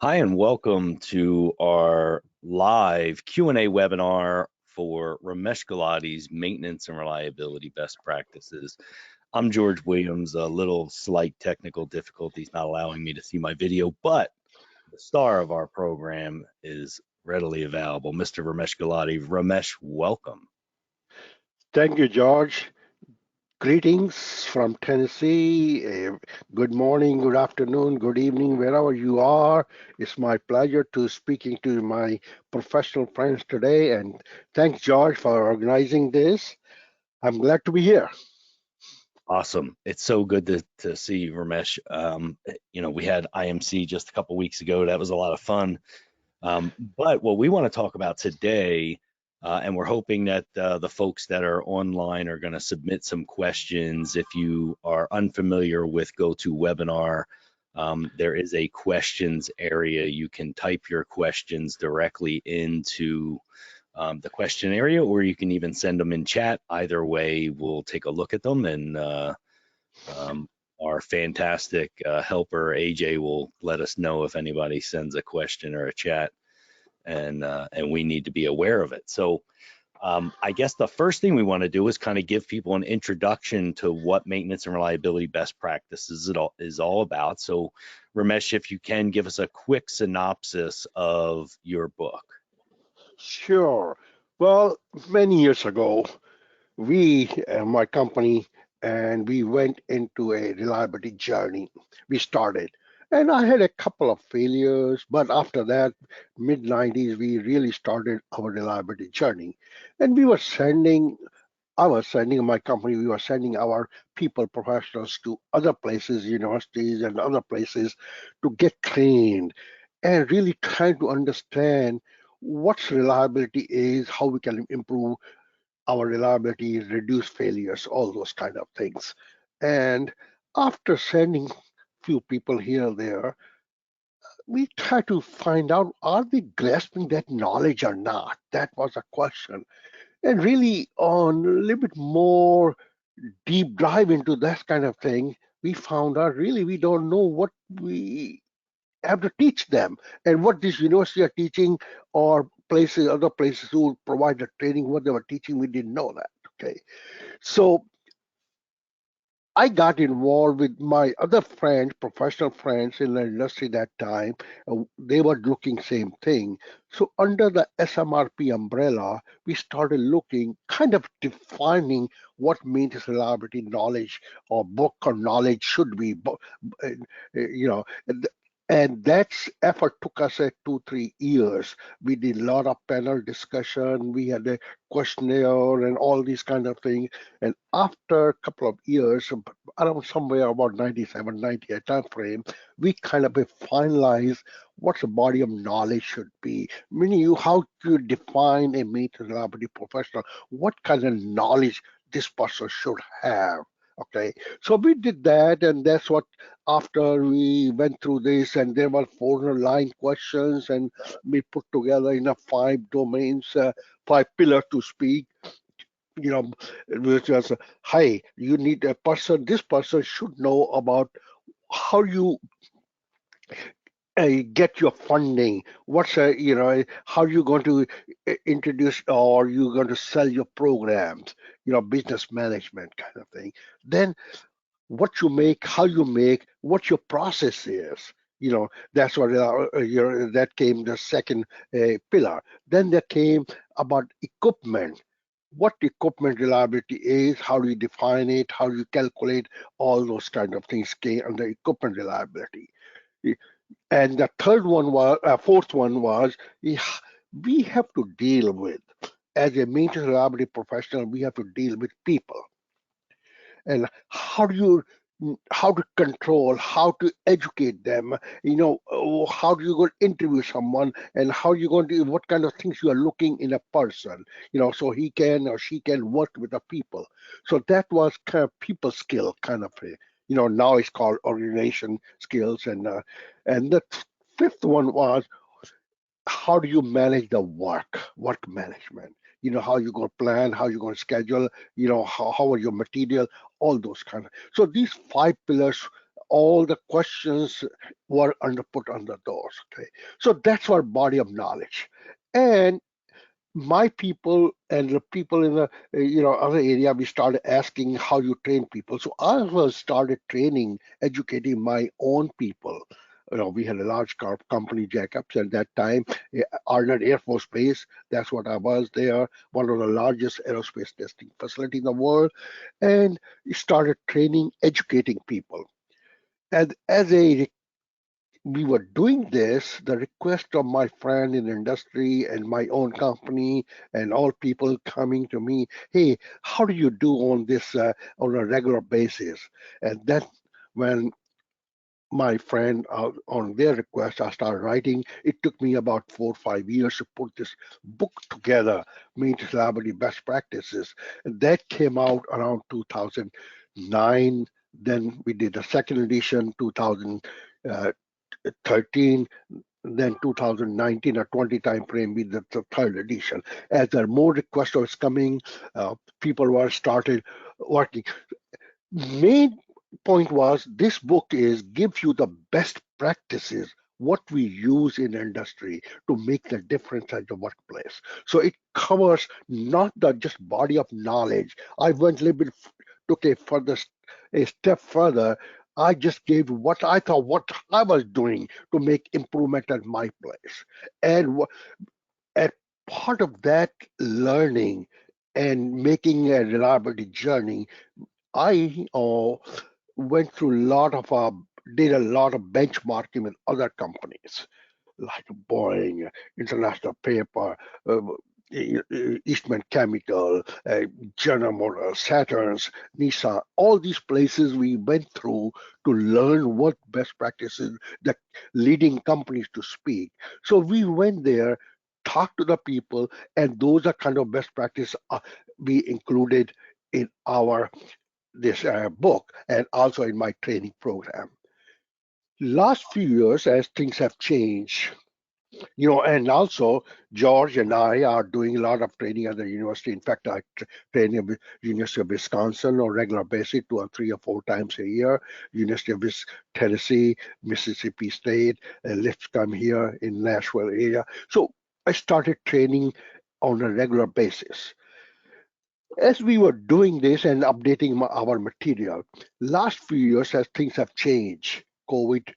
Hi, and welcome to our live Q&A webinar for Ramesh Gulati's Maintenance and Reliability Best Practices. I'm George Williams. A little slight technical difficulties not allowing me to see my video, but the star of our program is readily available, Mr. Ramesh Gulati. Ramesh, welcome. Thank you, George. Greetings from Tennessee. Good morning, good afternoon, good evening, wherever you are. It's my pleasure to speaking to my professional friends today. And thanks, George, for organizing this. I'm glad to be here. Awesome. It's so good to see you, Ramesh. We had IMC just a couple weeks ago. That was a lot of fun. But what we want to talk about today, and we're hoping that the folks that are online are going to submit some questions. If you are unfamiliar with GoToWebinar, there is a questions area. You can type your questions directly into the question area, or you can even send them in chat. Either way, we'll take a look at them, and our fantastic helper AJ will let us know if anybody sends a question or a chat, and we need to be aware of it. So I guess the first thing we want to do is kind of give people an introduction to what maintenance and reliability best practices is all about. So Ramesh, if you can give us a quick synopsis of your book. Sure. Well, many years ago, my company, and we went into a reliability journey. We started, and I had a couple of failures, but after that, mid 90s, we really started our reliability journey. And I was sending my company, we were sending our people, professionals to other places, universities and other places to get trained and really trying to understand what reliability is, how we can improve our reliability, reduce failures, all those kind of things. And after sending few people here and there, we try to find out, are they grasping that knowledge or not? That was a question. And really on a little bit more deep dive into that kind of thing, we found out really we don't know what we have to teach them and what this university are teaching, or other places who provide the training, what they were teaching, we didn't know that. Okay. So I got involved with my other friends, professional friends in the industry that time. They were looking same thing. So under the SMRP umbrella, we started looking, kind of defining what maintenance reliability knowledge or book or knowledge should be. You know, and that effort took us 2-3 years. We did a lot of panel discussion. We had a questionnaire and all these kind of things. And after a couple of years, around somewhere about 97, 98 time frame, we kind of finalized what the body of knowledge should be. Meaning, how do you define a maintenance reliability professional? What kind of knowledge this person should have? Okay, so we did that, and that's what after we went through this, and there were 409 questions, and we put together in a 5 domains, 5 pillars to speak, which was, hey, you need a person, this person should know about how you get your funding, how you going to introduce, or you're going to sell your programs, business management kind of thing. Then what you make, how you make, what your process is. That's what that came the second pillar. Then there came about equipment. What equipment reliability is, how do you define it, how do you calculate, all those kind of things came under equipment reliability. And the fourth one was, we have to deal with, as a maintenance reliability professional, we have to deal with people. And how to control, how to educate them, how do you go interview someone, and how you going to, what kind of things you are looking in a person, so he can or she can work with the people. So that was kind of people skill kind of a, now it's called organization skills. And the fifth one was, how do you manage the work management, how you going to plan, how you going to schedule, how are your material, all those kind of. So these 5 pillars all the questions were put under those. Okay, so that's our body of knowledge, and my people and the people in the other area, we started asking how you train people. So I was started training, educating my own people. We had a large car company, Jacobs, at that time, Arnold Air Force Base. That's what I was there, one of the largest aerospace testing facility in the world, and started training, educating people. And as we were doing this, the request of my friend in the industry and my own company and all people coming to me, hey, how do you do on this on a regular basis? And then when my friend, on their request, I started writing. It took me about 4 or 5 years to put this book together, Maintenance Reliability Best Practices. And that came out around 2009. Then we did a second edition, 2013, then 2019 or 20 time frame with the third edition. As there more requests was coming, people were started working. Main point was this book is gives you the best practices what we use in industry to make the difference at the workplace. So it covers not the just body of knowledge. I went a little bit took a step further. I just gave what I thought what I was doing to make improvement at my place, and at part of that learning and making a reliability journey, I went through a lot of did a lot of benchmarking with other companies like Boeing, International Paper, uh, Eastman Chemical, General Motors, Saturns, Nissan, all these places we went through to learn what best practices the leading companies to speak. So we went there, talked to the people, and those are kind of best practice we included in our this book and also in my training program. Last few years, as things have changed, and also George and I are doing a lot of training at the university. In fact, I train at the University of Wisconsin on a regular basis, 2 or 3 or 4 times a year. University of Tennessee, Mississippi State, Lipscomb here in Nashville area. So I started training on a regular basis. As we were doing this and updating our material, last few years as things have changed, COVID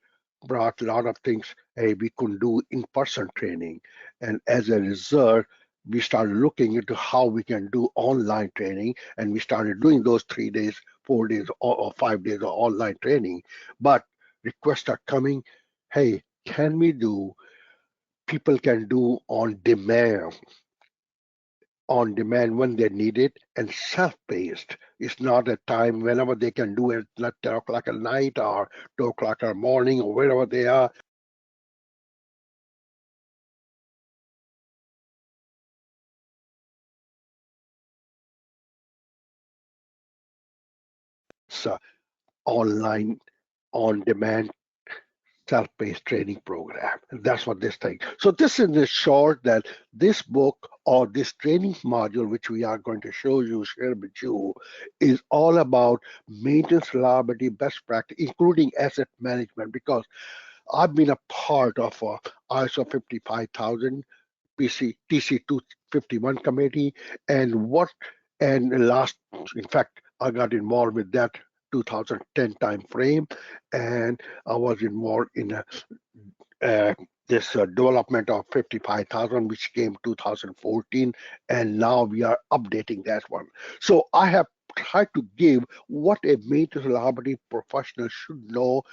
brought a lot of things. Hey, we couldn't do in-person training, and as a result, we started looking into how we can do online training, and we started doing those 3 days, 4 days, or 5 days of online training. But requests are coming. Hey, can we do? People can do on demand when they need it, and self-paced. It's not a time whenever they can do it at 10 o'clock at night or 2 o'clock in the morning or wherever they are. It's a online, on-demand, self-paced training program. And that's what this thing. So this is the short that this book or this training module, which we are going to share with you, is all about maintenance reliability, best practice, including asset management, because I've been a part of ISO 55000, TC 251 committee, and in fact, I got involved with that 2010 time frame, and I was involved in uh, this development of 55,000, which came 2014, and now we are updating that one. So I have tried to give what a maintenance reliability professional should know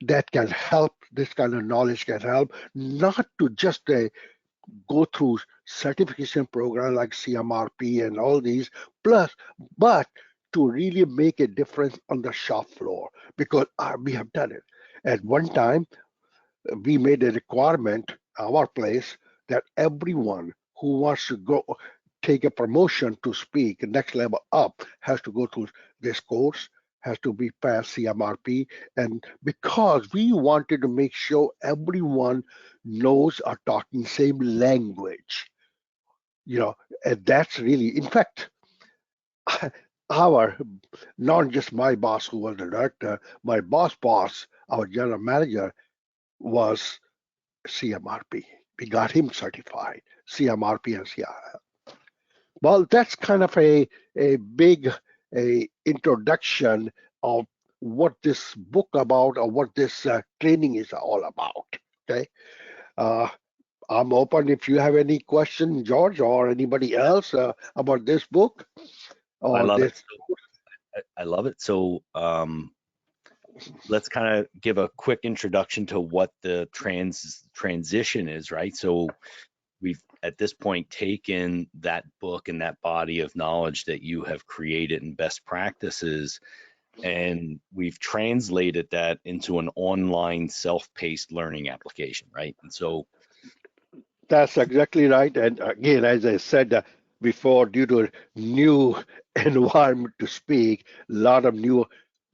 that can help, this kind of knowledge can help, not to just go through certification program like CMRP and all these, plus, but to really make a difference on the shop floor, because we have done it. At one time, we made a requirement, our place, that everyone who wants to go take a promotion to speak next level up has to go through this course, has to be past CMRP. And because we wanted to make sure everyone knows or talking same language, and that's really, in fact, our, not just my boss who was the director, my boss, our general manager was CMRP. We got him certified, CMRP and CII. Well, that's kind of a big a introduction of what this book about or what this training is all about. Okay, uh, I'm open if you have any question, George, or anybody else about this book I or love it. this. I love it. So let's kind of give a quick introduction to what the transition is, right? So we've at this point taken that book and that body of knowledge that you have created and best practices, and we've translated that into an online self-paced learning application, right? And so That's exactly right. And again, as I said before, due to new environment to speak, a lot of new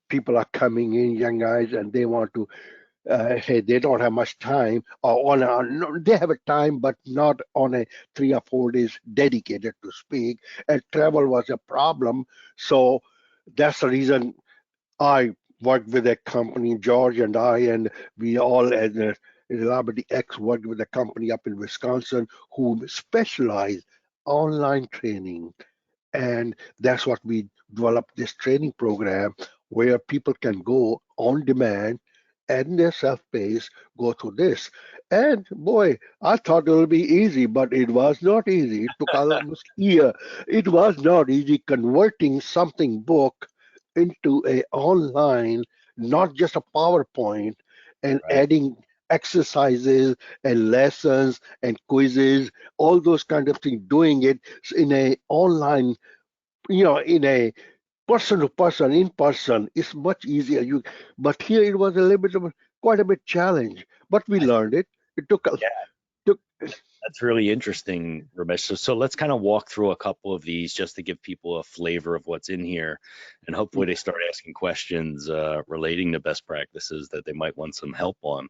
people are coming in, young guys, and they want to. Hey, they don't have much time, or on a, no, they have a time, but not on a 3 or 4 days dedicated to speak. And travel was a problem, so that's the reason I worked with a company, George and I, and we all as a Reliability X worked with a company up in Wisconsin who specialize online training. And that's what we developed this training program where people can go on demand and their self-paced go through this. And boy, I thought it would be easy, but it was not easy. It took almost a year. It was not easy converting something book into a online, not just a PowerPoint, and right. adding exercises and lessons and quizzes, all those kind of things, doing it in a online, in a person to person, in person, is much easier. But here it was a little bit of quite a bit challenge, but we I, learned it. It yeah, took. that's really interesting, Ramesh. So let's kind of walk through a couple of these just to give people a flavor of what's in here, and hopefully they start asking questions relating to best practices that they might want some help on.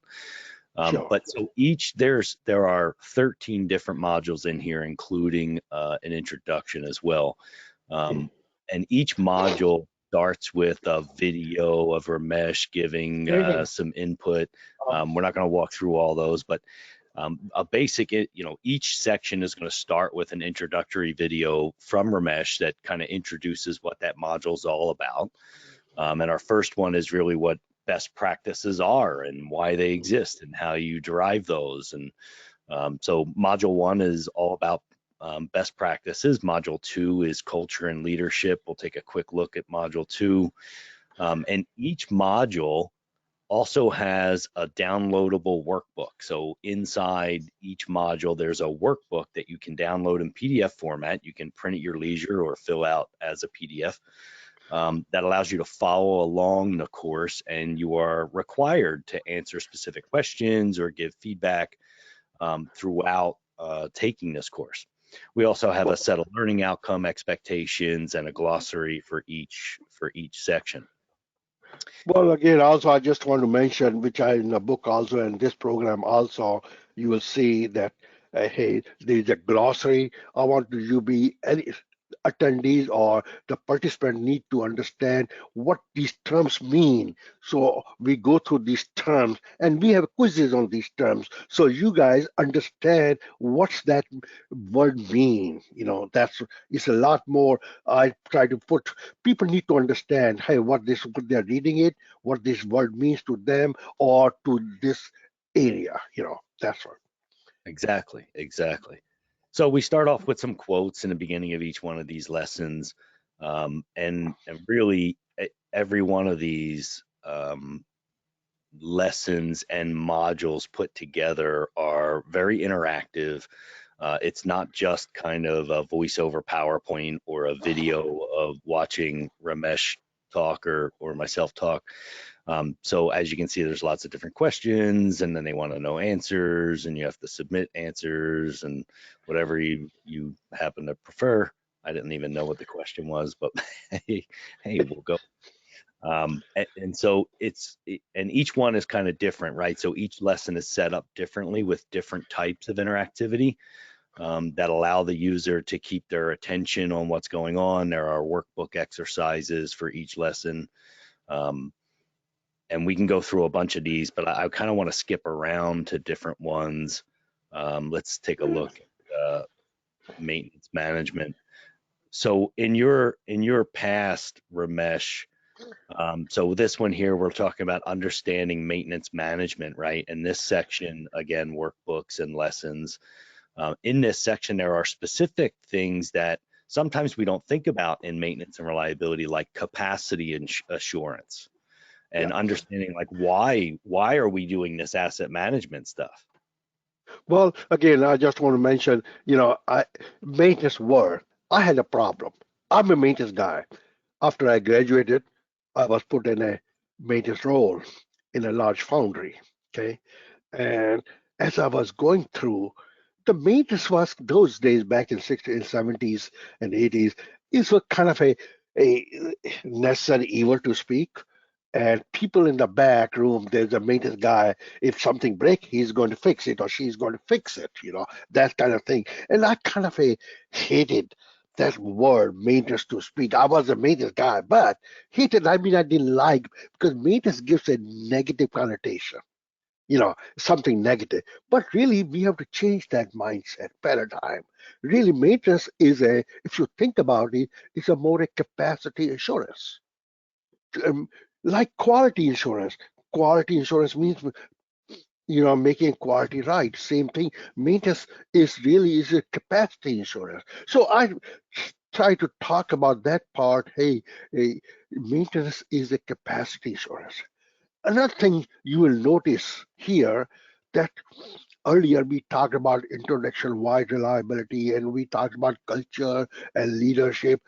Sure. But so there are 13 different modules in here, including an introduction as well. Um, and each module starts with a video of Ramesh giving some input. We're not going to walk through all those, but a basic, each section is going to start with an introductory video from Ramesh that kind of introduces what that module is all about. And our first one is really what best practices are and why they exist and how you derive those. And so module one is all about best practices. Module two is culture and leadership. We'll take a quick look at module two. And each module also has a downloadable workbook. So inside each module, there's a workbook that you can download in PDF format. You can print at your leisure or fill out as a PDF. That allows you to follow along the course, and you are required to answer specific questions or give feedback throughout taking this course. We also have a set of learning outcome expectations and a glossary for each section. Well, again, also I just want to mention, which I in the book also and this program also, you will see that hey, there's a glossary. I want you to be any attendees or the participant need to understand what these terms mean. So we go through these terms and we have quizzes on these terms. So you guys understand what's that word mean. That's it's a lot more. I try to put people need to understand, hey, what they're reading it, what this word means to them or to this area. That's what. Exactly. So we start off with some quotes in the beginning of each one of these lessons, and really every one of these lessons and modules put together are very interactive. It's not just kind of a voiceover PowerPoint or a video of watching Ramesh talk or myself talk. So as you can see, there's lots of different questions, and then they want to know answers, and you have to submit answers and whatever you happen to prefer. I didn't even know what the question was, but hey, we'll go. And so and each one is kind of different, right? So each lesson is set up differently with different types of interactivity. that allow the user to keep their attention on what's going on. There are workbook exercises for each lesson. And we can go through a bunch of these, but I kind of want to skip around to different ones. Let's take a look at maintenance management. So in your past, Ramesh, so this one here, we're talking about understanding maintenance management, right? And this section, again, workbooks and lessons. In this section, there are specific things that sometimes we don't think about in maintenance and reliability, like capacity assurance, Yeah. and understanding like why are we doing this asset management stuff. Well, again, I just want to mention, maintenance work. I had a problem. I'm a maintenance guy. After I graduated, I was put in a maintenance role in a large foundry. Okay. And as I was going through, the maintenance was those days back in 60s, 70s, and 80s, is a kind of a necessary evil to speak. And people in the back room, there's a maintenance guy. If something breaks, he's going to fix it or she's going to fix it, that kind of thing. And I kind of hated that word maintenance to speak. I was a maintenance guy, but hated, I mean, I didn't like because maintenance gives a negative connotation, something negative. But really, we have to change that mindset paradigm. Really, maintenance is if you think about it, it's a more a capacity assurance. Um, like quality insurance. Quality insurance means making quality right. Same thing. Maintenance is a capacity insurance. So I try to talk about that part. Hey, maintenance is a capacity insurance. Another thing you will notice here that earlier we talked about introduction-wide reliability and we talked about culture and leadership.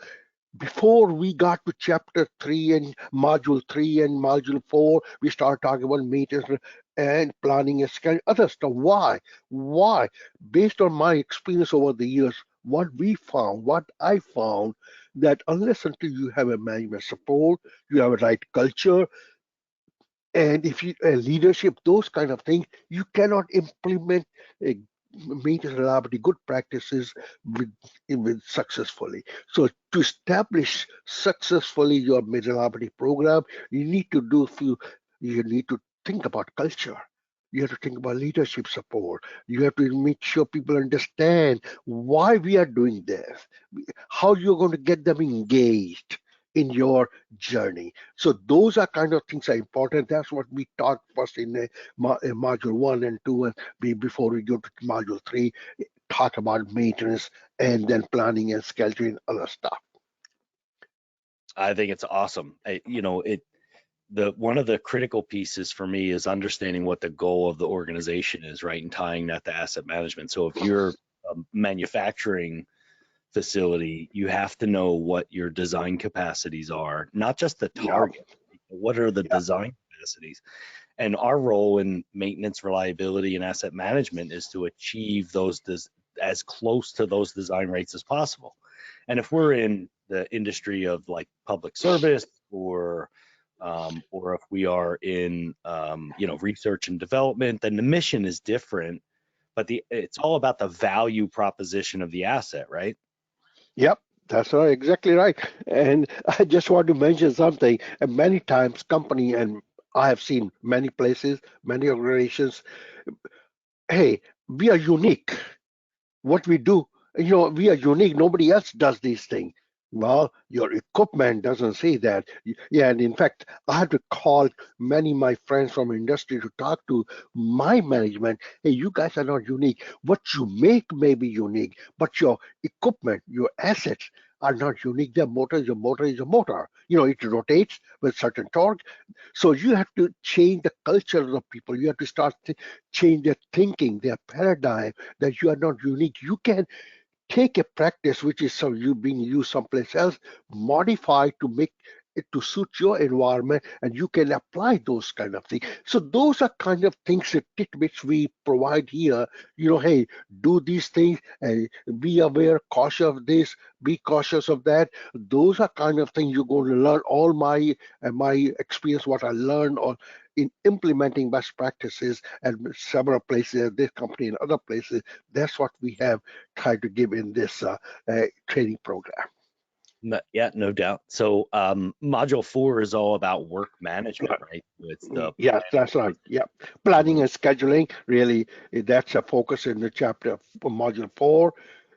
Before we got to chapter 3 and module 3 and module 4, we start talking about maintenance and planning and scheduling, other stuff. Why? Based on my experience over the years, what I found, that unless until you have a management support, you have a right culture, and if you leadership, those kind of things, you cannot implement a maintenance reliability good practices with successfully. So to establish successfully your reliability program, you need to do few. You need to think about culture. You have to think about leadership support. You have to make sure people understand why we are doing this, how you're going to get them engaged in your journey. So those are kind of things are important. That's what we taught first in module 1 and 2, and before we go to module 3, talk about maintenance and then planning and scheduling other stuff. I think it's awesome. The one of the critical pieces for me is understanding what the goal of the organization is, right, and tying that to asset management. So if you're a manufacturing facility, you have to know what your design capacities are, not just the Yeah, target. What are the yeah, design capacities? And our role in maintenance, reliability, and asset management is to achieve those as close to those design rates as possible. And if we're in the industry of like public service or if we are in research and development, then the mission is different. But it's all about the value proposition of the asset, right? yep. That's right, exactly right. And I just want to mention something. And many times, company and I have seen many places, many organizations. Hey, we are unique. What we do, we are unique. Nobody else does these things. Well, your equipment doesn't say that. Yeah, and in fact, I had to call many of my friends from industry to talk to my management. Hey, you guys are not unique. What you make may be unique, but your equipment, your assets are not unique. Their motor is a motor is a motor. It rotates with certain torque. So you have to change the culture of the people. You have to start change their thinking, their paradigm, that you are not unique. You can take a practice which is some you being used someplace else, modify to make it to suit your environment, and you can apply those kind of things. So those are kind of things that tidbits we provide here. Hey, do these things, be aware, cautious of this, be cautious of that. Those are kind of things you're going to learn. All my experience, what I learned on in implementing best practices at several places, at this company and other places, that's what we have tried to give in this training program. Yeah, no doubt. So module 4 is all about work management, right? So it's the Yes, planning. that's right. Yeah. Planning Mhm. and scheduling, really, that's a focus in the chapter module 4.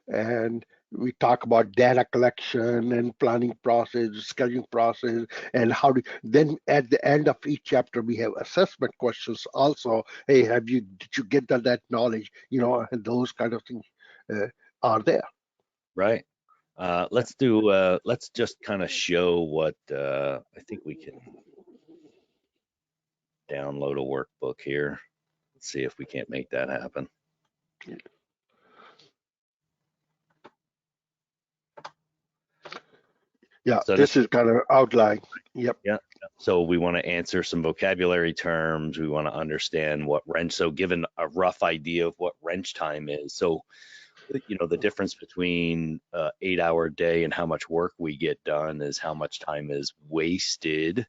And we talk about data collection and planning process, scheduling process, and how to then at the end of each chapter we have assessment questions also. Hey, did you get that knowledge? And those kind of things uh, are there. Right. Let's just kind of show what I think we can download a workbook here. Let's see if we can't make that happen. Yeah, So this, this is kind of outline. Yep. yeah. So we want to answer some vocabulary terms. We want to understand what wrench. So given a rough idea of what wrench time is. So the difference between 8-hour day and how much work we get done is how much time is wasted.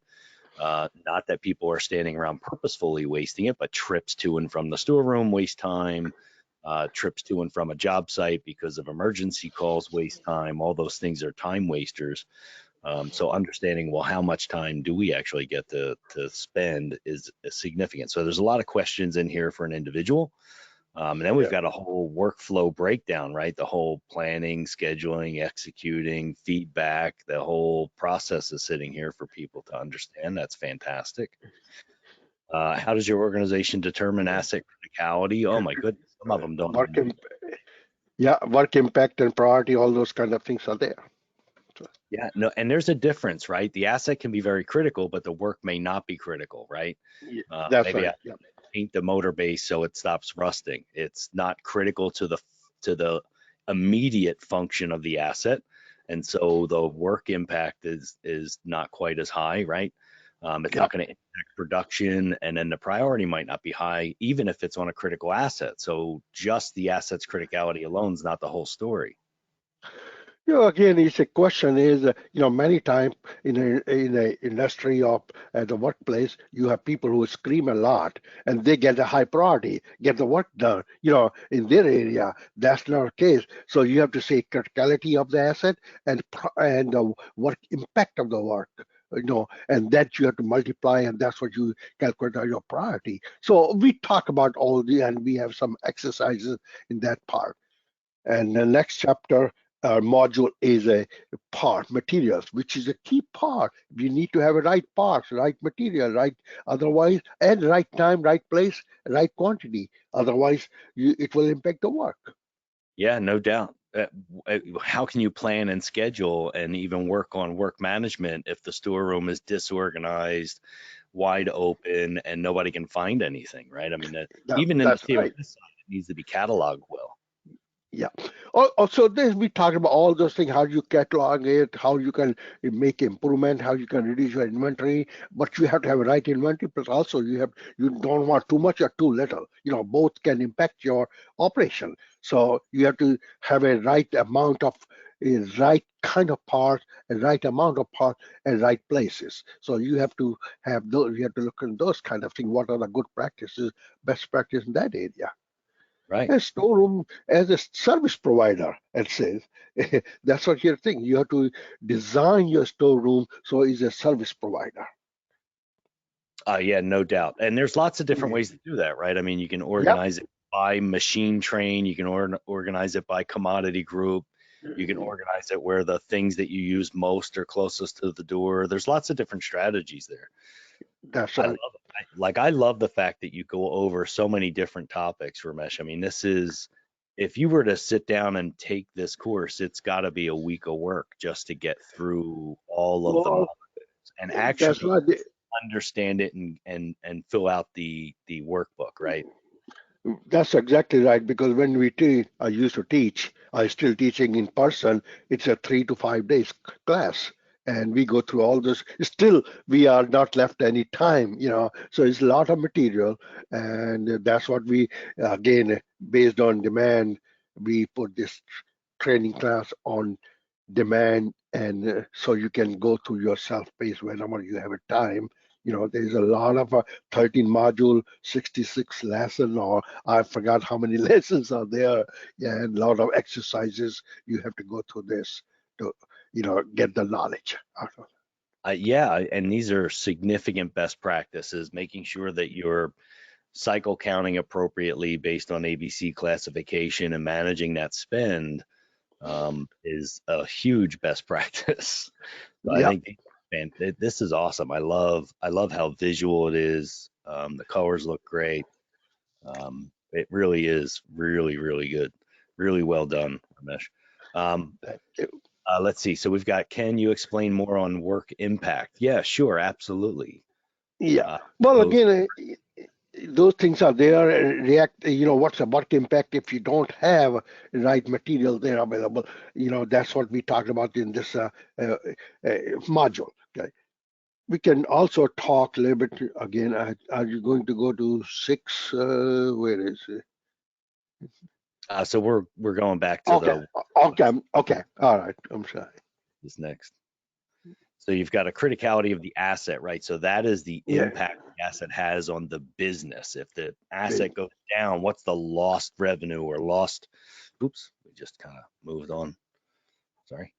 Not that people are standing around purposefully wasting it, but trips to and from the storeroom waste time, trips to and from a job site because of emergency calls waste time. All those things are time wasters. So understanding, well, how much time do we actually get to spend is significant. So there's a lot of questions in here for an individual. And then we've Yeah. got a whole workflow breakdown, right? The whole planning, scheduling, executing, feedback, the whole process is sitting here for people to understand. That's fantastic. How does your organization determine asset criticality? Oh my goodness, some of them don't Work, even. yeah, work impact and priority, all those kind of things are there. So, Yeah, no, and there's a difference, right? The asset can be very critical, but the work may not be critical, right? yeah, that's Maybe right. I Yeah. paint the motor base so it stops rusting. It's not critical to the immediate function of the asset, and so the work impact is not quite as high, right? It's Yeah. not going to impact production, and then the priority might not be high, even if it's on a critical asset. So just the asset's criticality alone is not the whole story. Again, it's a question is, many times in a industry or at the workplace, you have people who scream a lot and they get a high priority, get the work done, in their area. That's not the case. So you have to say criticality of the asset and the work impact of the work. And that you have to multiply, and that's what you calculate as your priority. So we talk about all the, and we have some exercises in that part. And the next chapter module is a part materials, which is a key part. You need to have a right parts, right material, right otherwise, and right time, right place, right quantity. Otherwise, it will impact the work. Yeah, no doubt. How can you plan and schedule and even work on work management if the storeroom is disorganized, wide open, and nobody can find anything, right? I mean, Yeah, even in the that's right. CMS side, it needs to be cataloged well. Yeah. Also, this we talked about all those things, how you catalog it, how you can make improvement, how you can reduce your inventory, but you have to have a right inventory, but also you don't want too much or too little. Both can impact your operation. So you have to have a right amount of a right kind of parts, a right amount of parts, and right places. So you have to have those, you have to look at those kind of things. What are the good practices, best practice in that area? Right. A storeroom as a service provider, it says. That's what you're thinking. You have to design your storeroom so it's a service provider. Yeah, no doubt. And there's lots of different Yeah. ways to do that, right? I mean, you can Yep. organize it by machine train, you can organize it by commodity group, you can organize it where the things that you use most are closest to the door. There's lots of different strategies there. That's I love right. it. I love the fact that you go over so many different topics, Ramesh. I mean, this is if you were to sit down and take this course, it's got to be a week of work just to get through all of the Well, modules and that's actually right. understand it and fill out the workbook, right? That's exactly right. Because when we teach, I used to teach, I still teaching in person. It's a 3 to 5 days class. and we go through all this. Still, we are not left any time, so it's a lot of material, and that's what we, again, based on demand, we put this training class on demand, and so you can go through your self-paced whenever you have a time. There's a lot of 13 module, 66 lesson, or I forgot how many lessons are there. Yeah, and a lot of exercises. You have to go through this to, get the knowledge out of Yeah, and these are significant best practices, making sure that you're cycle counting appropriately based on ABC classification and managing that spend is a huge best practice. So I Yeah, think, man, this is awesome. I love how visual it is. The colors look great. It really is really, really good. Really well done, Ramesh. Um, that, let's see. So we've got, can you explain more on work impact? Yeah, sure, absolutely. yeah. Uh, Well, so again, those things are there. React, what's the work impact if you don't have right material there available? That's what we talked about in this uh, module. Okay. We can also talk a little bit again. Are you going to go to six? Where is it? so we're going back to Okay, the okay, okay. All right. I'm sorry. this next. So you've got a criticality of the asset, right? So that is the Yeah. impact the asset has on the business. If the Big. asset goes down, what's the lost revenue or lost? Oops, we just kind of moved on. Sorry.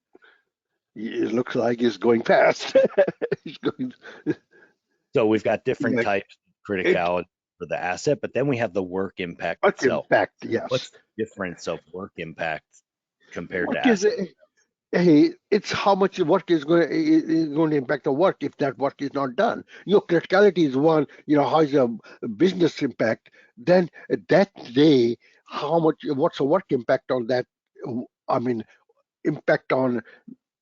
It looks like it's going fast. It's going. So we've got different Yeah. types of It. criticality for the asset, but then we have the work impact Work itself. impact. Yes. What's the difference of work impact compared to Work is. asset? Hey, it's how much work is going to impact the work if that work is not done. Criticality is one. How is a business impact? Then that day, how much? What's the work impact on that? I mean, impact on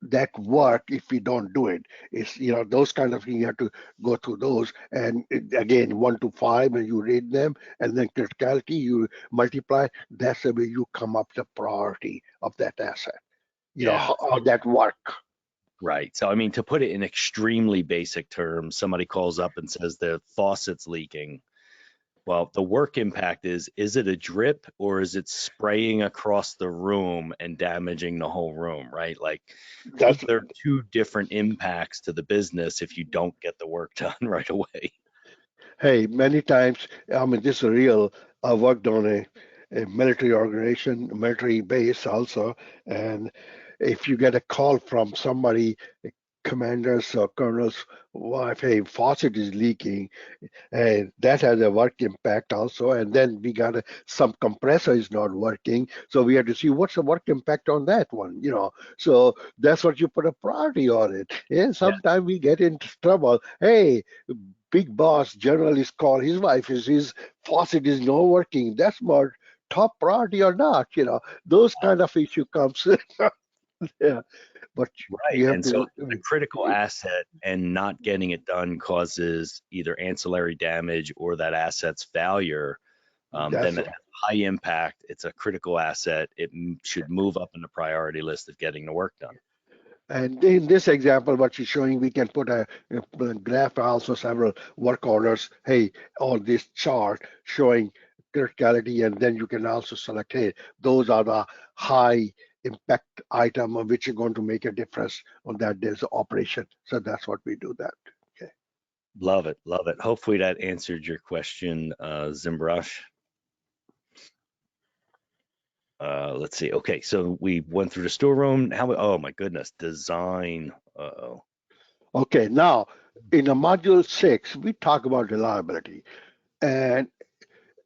that work if we don't do it. It's those kind of things. You have to go through those, and again, 1 to 5, and you rate them, and then criticality you multiply. That's the way you come up the priority of that asset. Yeah. How that work. Right. So, I mean, to put it in extremely basic terms, somebody calls up and says the faucet's leaking. Well, the work impact is it a drip or is it spraying across the room and damaging the whole room, right? Like those That's are two different impacts to the business if you don't get the work done right away. Hey, many times, I mean, this is real. I worked on a military organization, military base also, and if you get a call from somebody, commanders or colonels, wife, hey, faucet is leaking, and that has a work impact also. And then we got some compressor is not working, so we have to see what's the work impact on that one. So that's what you put a priority on it. And Yeah. sometimes we get into trouble. Hey, big boss general is called. His wife is his faucet is not working. That's more top priority or not. Those kind of issue comes. Yeah, but Right. you have And so to. the critical asset and not getting it done causes either ancillary damage or that asset's failure. Then That's it has high impact. It's a critical asset. It should move up in the priority list of getting the work done. And in this example, what she's showing, we can put a graph, also several work orders. Hey, on this chart showing criticality, and then you can also select, hey, those are the high impact item of which are going to make a difference on that day's operation. So that's what we do that. Okay. Love it. Love it. Hopefully that answered your question, Zimbrash. Let's see. Okay, so we went through the storeroom. Oh my goodness, design. Uh-oh. Okay. Now, in the module 6, we talk about reliability. And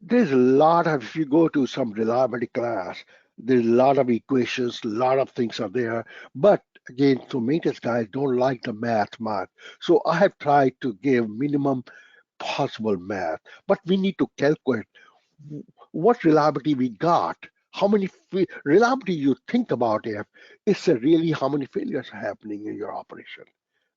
there's a lot of, if you go to some reliability class, there's a lot of equations, a lot of things are there. But again, so maintenance guys don't like the math much. So I have tried to give minimum possible math, but we need to calculate what reliability we got. How many reliability you think about it, it's really how many failures are happening in your operation,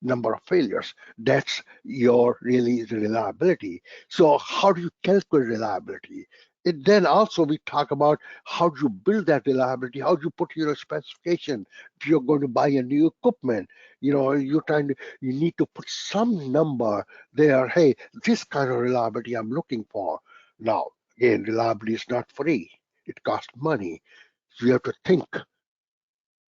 number of failures. That's your really reliability. So how do you calculate reliability? then also we talk about how do you build that reliability, how do you put your specification if you're going to buy a new equipment. You need to put some number there. Hey, this kind of reliability I'm looking for. Now, again, reliability is not free. It costs money. So you have to think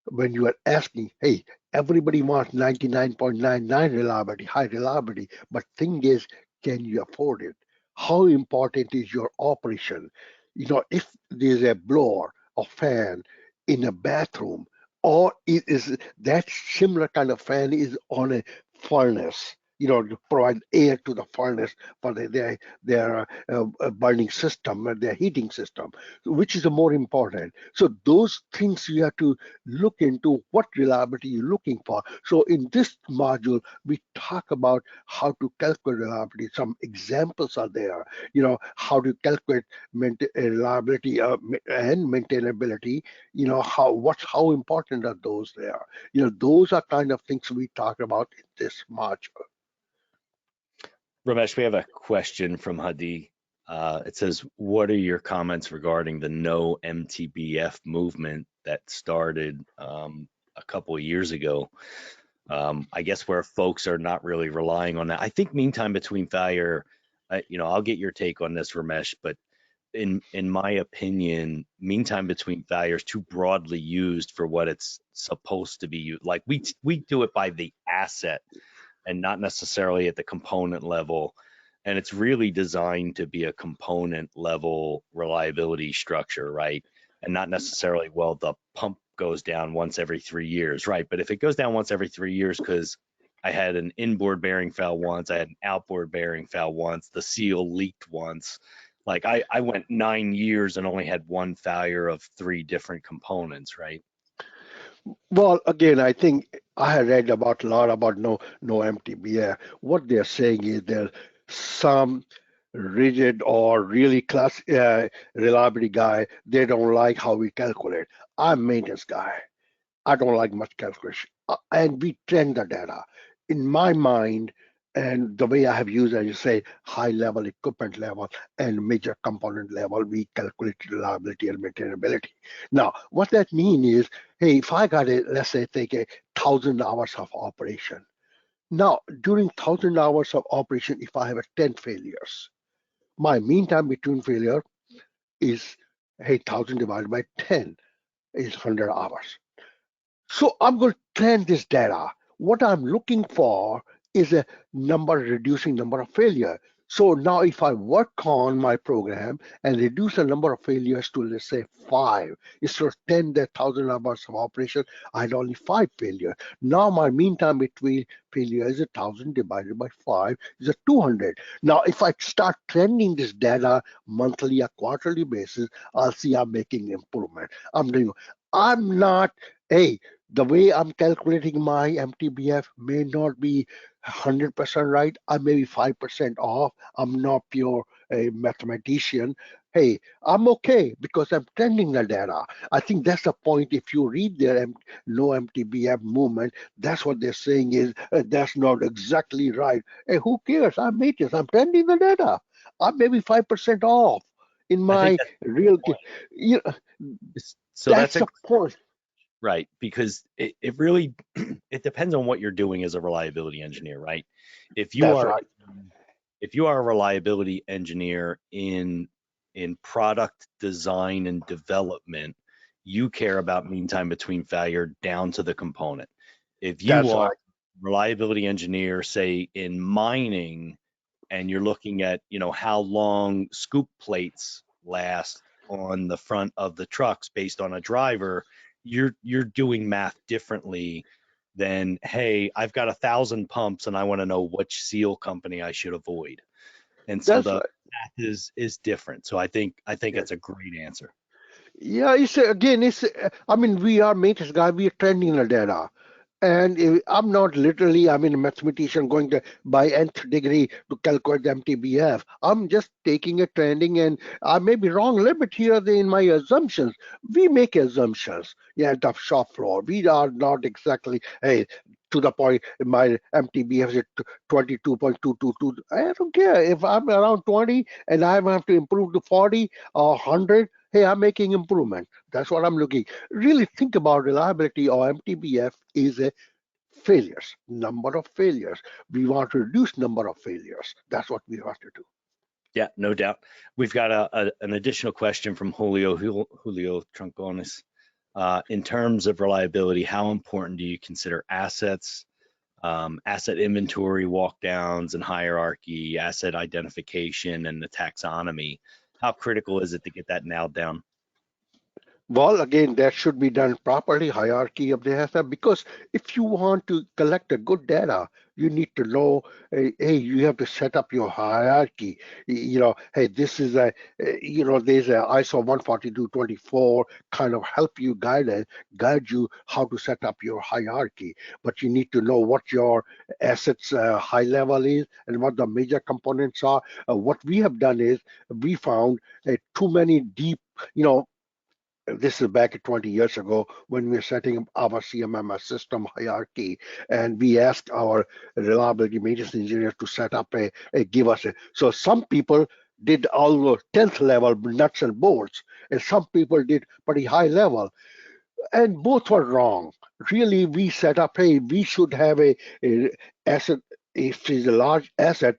when you are asking, hey, everybody wants 99.99 reliability, high reliability, but thing is, can you afford it? How important is your operation? If there's a blower or fan in a bathroom, or it is that similar kind of fan is on a furnace, to provide air to the furnace for their burning system and their heating system, which is the more important. So those things you have to look into what reliability you're looking for. So in this module, we talk about how to calculate reliability. Some examples are there, how to calculate reliability and maintainability, how important are those there? Those are kind of things we talk about in this module. Ramesh, we have a question from Hadi. It says, what are your comments regarding the no MTBF movement that started a couple of years ago? I guess where folks are not really relying on that. I think mean time between failure, I'll get your take on this, Ramesh, but in my opinion, mean time between failure is too broadly used for what it's supposed to be used. Like we do it by the asset and not necessarily at the component level. And it's really designed to be a component level reliability structure, right? And not necessarily, well, the pump goes down once every 3 years, right? But if it goes down once every 3 years because I had an inboard bearing fail once, I had an outboard bearing fail once, the seal leaked once. Like I went 9 years and only had one failure of three different components, right? Well, again, I think I had read about a lot about no MTBF. What they're saying is there's some rigid or really class reliability guy. They don't like how we calculate. I'm maintenance guy. I don't like much calculation. And we trend the data. In my mind, and the way I have used, as you say, high level equipment level and major component level, we calculate reliability and maintainability. Now, what that means is, hey, if I got a, let's say, take 1,000 hours of operation. Now, during 1,000 hours of operation, if I have a 10 failures, my mean time between failure is, hey, 1,000 divided by 10 is 100 hours. So I'm going to trend this data. What I'm looking for is a reducing number of failure. So now if I work on my program and reduce the number of failures to, let's say, 5, instead of 10, the 1,000 hours of operation, I had only 5 failures. Now my mean time between failure is 1,000 divided by 5 is a 200. Now if I start trending this data monthly or quarterly basis, I'll see I'm making improvement. I'm not, hey, the way I'm calculating my MTBF may not be 100% right. I may be 5% off. I'm not pure a mathematician. Hey, I'm okay because I'm trending the data. I think that's the point. If you read their no MTBF movement, that's what they're saying is that's not exactly right. Hey, who cares? I'm maintenance. I'm trending the data. I'm maybe 5% off in I think my that's real. the point. You know, So that's that's a the point. right, because it really it depends on what you're doing as a reliability engineer, right? If you That's are right. if you are a reliability engineer in product design and development, you care about mean time between failure down to the component. If you That's are right. a reliability engineer, say in mining, and you're looking at, how long scoop plates last on the front of the trucks based on a driver, you're doing math differently than, hey, I've got 1,000 pumps and I want to know which seal company I should avoid. And so That's the right. math is different. So I think Yeah. that's a great answer. Yeah, it's again, I mean, we are maintenance guy, we are trending the data. And I'm not literally, I'm a mathematician going to by nth degree to calculate the MTBF. I'm just taking a trending, and I may be wrong a little bit here in my assumptions. We make assumptions, yeah, at the shop floor. We are not exactly, hey, to the point my MTBF is 22.222. I don't care if I'm around 20 and I have to improve to 40 or 100. Hey, I'm making improvement. That's what I'm looking. Really think about reliability or MTBF is a failures, number of failures. We want to reduce number of failures. That's what we have to do. Yeah, no doubt. We've got an additional question from Julio Troncones. In terms of reliability, how important do you consider assets, asset inventory, walkdowns and hierarchy, asset identification, and the taxonomy? How critical is it to get that nailed down? Well, again, that should be done properly, hierarchy of the asset, because if you want to collect a good data, you need to know, hey, you have to set up your hierarchy. Hey, this is there's a ISO 14224 kind of help you guide you how to set up your hierarchy. But you need to know what your assets high level is and what the major components are. What we have done is we found too many deep, you know, this is back 20 years ago when we were setting up our CMMS system hierarchy, and we asked our reliability maintenance engineers to set up give us a. So some people did all the 10th level nuts and bolts, and some people did pretty high level, and both were wrong. Really, we set up, hey, we should have a asset. If it's a large asset,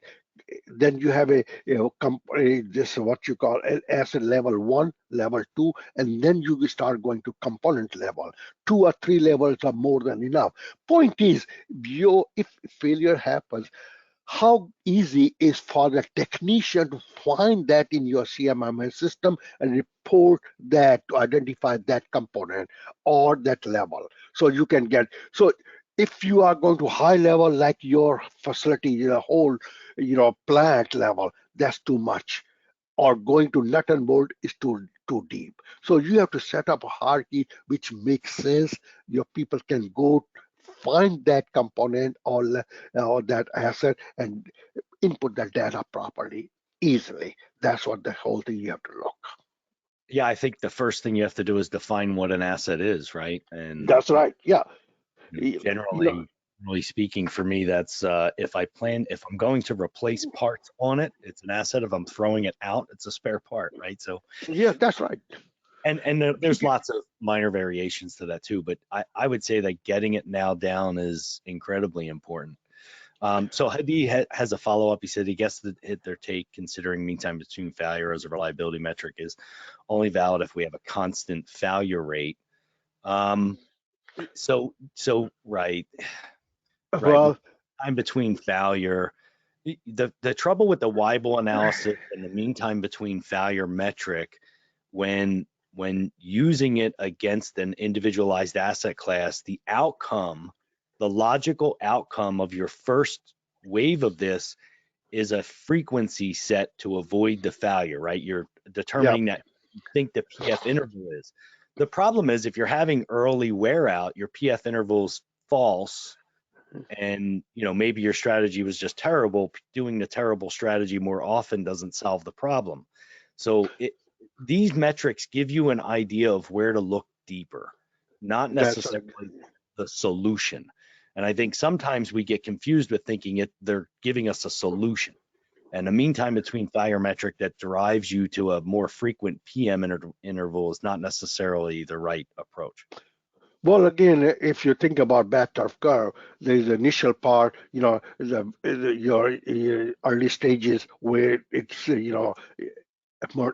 then you have this what you call an asset level 1, level 2, and then you start going to component level. 2 or 3 levels are more than enough. Point is, if failure happens, how easy is for the technician to find that in your CMMS system and report that to identify that component or that level. So you can get, so if you are going to high level like your facility, the whole, plant level, that's too much. Or going to nut and bolt is too deep. So you have to set up a hierarchy which makes sense. Your people can go find that component or that asset and input that data properly, easily. That's what the whole thing you have to look. Yeah, I think the first thing you have to do is define what an asset is, right? And That's right. Yeah. You know, generally speaking, for me, that's if I'm going to replace parts on it, it's an asset. If I'm throwing it out, it's a spare part, right? So, yeah, that's right. there's lots of minor variations to that too, but I would say that getting it now down is incredibly important. So Hadi has a follow up. He said he guessed that hit their take, considering mean time between failure as a reliability metric is only valid if we have a constant failure rate. Um, right, right. Well, Time between failure. The trouble with the Weibull analysis and the mean time between failure metric, when using it against an individualized asset class, the logical outcome of your first wave of this is a frequency set to avoid the failure, right? You're yeah, determining that you think the PF interval is. The problem is if you're having early wear out, your PF interval's false, and maybe your strategy was just terrible. Doing the terrible strategy more often doesn't solve the problem. So these metrics give you an idea of where to look deeper, not that's right. necessarily the solution. And I think sometimes we get confused with thinking they're giving us a solution. And the mean time between failure metric that drives you to a more frequent PM interval is not necessarily the right approach. Well, again, if you think about bathtub curve, there's the initial part, your early stages where it's,